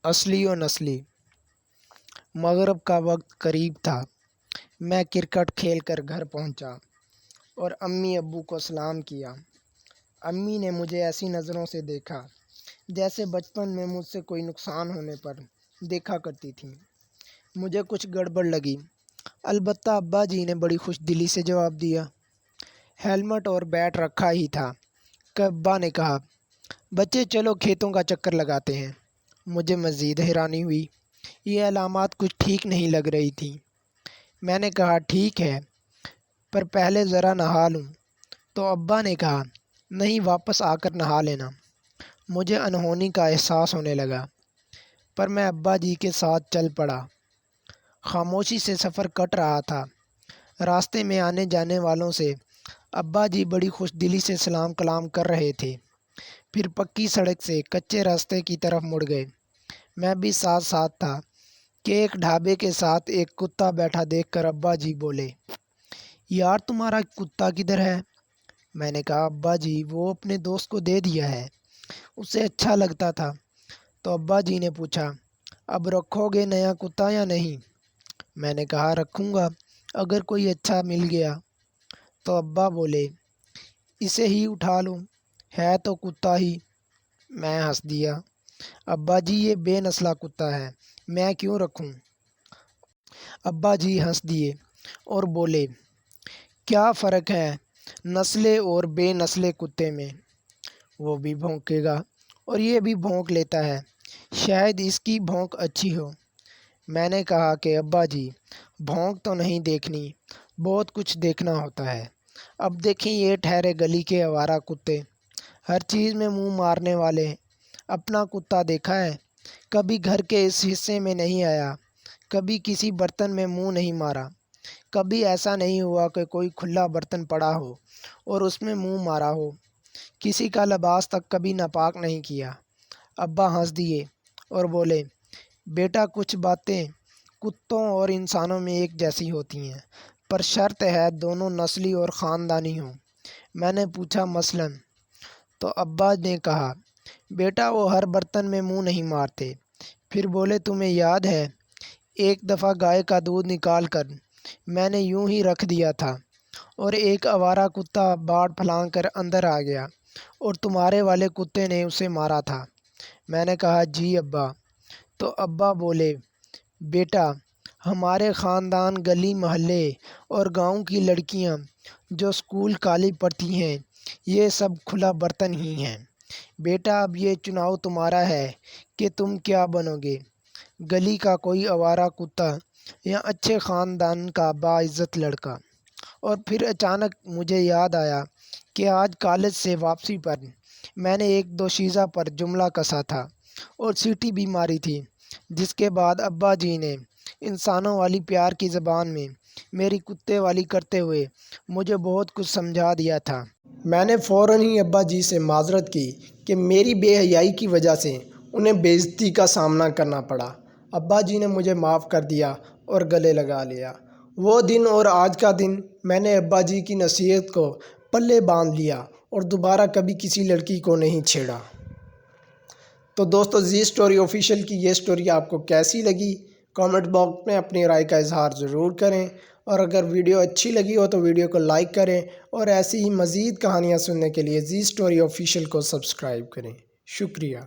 اصلی و نسلی۔ مغرب کا وقت قریب تھا۔ میں کرکٹ کھیل کر گھر پہنچا اور امی ابو کو سلام کیا۔ امی نے مجھے ایسی نظروں سے دیکھا جیسے بچپن میں مجھ سے کوئی نقصان ہونے پر دیکھا کرتی تھیں۔ مجھے کچھ گڑبڑ لگی، البتہ ابا جی نے بڑی خوش دلی سے جواب دیا۔ ہیلمٹ اور بیٹ رکھا ہی تھا کہ ابا نے کہا، بچے چلو کھیتوں کا چکر لگاتے ہیں۔ مجھے مزید حیرانی ہوئی، یہ علامات کچھ ٹھیک نہیں لگ رہی تھیں۔ میں نے کہا ٹھیک ہے، پر پہلے ذرا نہا لوں۔ تو ابا نے کہا نہیں، واپس آ کر نہا لینا۔ مجھے انہونی کا احساس ہونے لگا، پر میں ابا جی کے ساتھ چل پڑا۔ خاموشی سے سفر کٹ رہا تھا۔ راستے میں آنے جانے والوں سے ابا جی بڑی خوش دلی سے سلام کلام کر رہے تھے، پھر پکی سڑک سے کچے راستے کی طرف مڑ گئے۔ میں بھی ساتھ ساتھ تھا کہ ایک ڈھابے کے ساتھ ایک کتا بیٹھا دیکھ کر ابا جی بولے، یار تمہارا کتا کدھر ہے؟ میں نے کہا ابا جی وہ اپنے دوست کو دے دیا ہے، اسے اچھا لگتا تھا۔ تو ابا جی نے پوچھا، اب رکھو گے نیا کتا یا نہیں؟ میں نے کہا رکھوں گا اگر کوئی اچھا مل گیا۔ تو ابا بولے، اسے ہی اٹھا لوں، ہے تو کتا ہی۔ میں ہنس دیا، ابا جی یہ بے نسلہ کتا ہے، میں کیوں رکھوں؟ ابا جی ہنس دیے اور بولے، کیا فرق ہے نسلے اور بے نسلے کتے میں؟ وہ بھی بھونکے گا اور یہ بھی بھونک لیتا ہے، شاید اس کی بھونک اچھی ہو۔ میں نے کہا کہ ابا جی بھونک تو نہیں دیکھنی، بہت کچھ دیکھنا ہوتا ہے۔ اب دیکھیں یہ ٹھہرے گلی کے آوارہ کتے، ہر چیز میں منہ مارنے والے۔ اپنا کتا دیکھا ہے؟ کبھی گھر کے اس حصے میں نہیں آیا، کبھی کسی برتن میں منہ نہیں مارا، کبھی ایسا نہیں ہوا کہ کوئی کھلا برتن پڑا ہو اور اس میں منہ مارا ہو، کسی کا لباس تک کبھی ناپاک نہیں کیا۔ ابا ہنس دیے اور بولے، بیٹا کچھ باتیں کتوں اور انسانوں میں ایک جیسی ہوتی ہیں، پر شرط ہے دونوں نسلی اور خاندانی ہوں۔ میں نے پوچھا مثلاً؟ تو ابا نے کہا، بیٹا وہ ہر برتن میں منہ نہیں مارتے۔ پھر بولے، تمہیں یاد ہے ایک دفعہ گائے کا دودھ نکال کر میں نے یوں ہی رکھ دیا تھا اور ایک آوارہ کتا باڑ پھلانگ کر اندر آ گیا اور تمہارے والے کتے نے اسے مارا تھا؟ میں نے کہا جی ابا۔ تو ابا بولے، بیٹا ہمارے خاندان، گلی محلے اور گاؤں کی لڑکیاں جو اسکول کالج پڑھتی ہیں، یہ سب کھلا برتن ہی ہیں۔ بیٹا اب یہ چناؤ تمہارا ہے کہ تم کیا بنو گے، گلی کا کوئی آوارہ کتا یا اچھے خاندان کا باعزت لڑکا۔ اور پھر اچانک مجھے یاد آیا کہ آج کالج سے واپسی پر میں نے ایک دوشیزہ پر جملہ کسا تھا اور سیٹی بھی ماری تھی، جس کے بعد ابا جی نے انسانوں والی پیار کی زبان میں میری کتے والی کرتے ہوئے مجھے بہت کچھ سمجھا دیا تھا۔ میں نے فوراً ہی ابا جی سے معذرت کی کہ میری بے حیائی کی وجہ سے انہیں بے عزتی کا سامنا کرنا پڑا۔ ابا جی نے مجھے معاف کر دیا اور گلے لگا لیا۔ وہ دن اور آج کا دن میں نے ابا جی کی نصیحت کو پلے باندھ لیا اور دوبارہ کبھی کسی لڑکی کو نہیں چھیڑا۔ تو دوستو، زی اسٹوری آفیشیل کی یہ اسٹوری آپ کو کیسی لگی؟ کامنٹ باکس میں اپنی رائے کا اظہار ضرور کریں، اور اگر ویڈیو اچھی لگی ہو تو ویڈیو کو لائک کریں، اور ایسی ہی مزید کہانیاں سننے کے لیے زی اسٹوری آفیشیل کو سبسکرائب کریں۔ شکریہ۔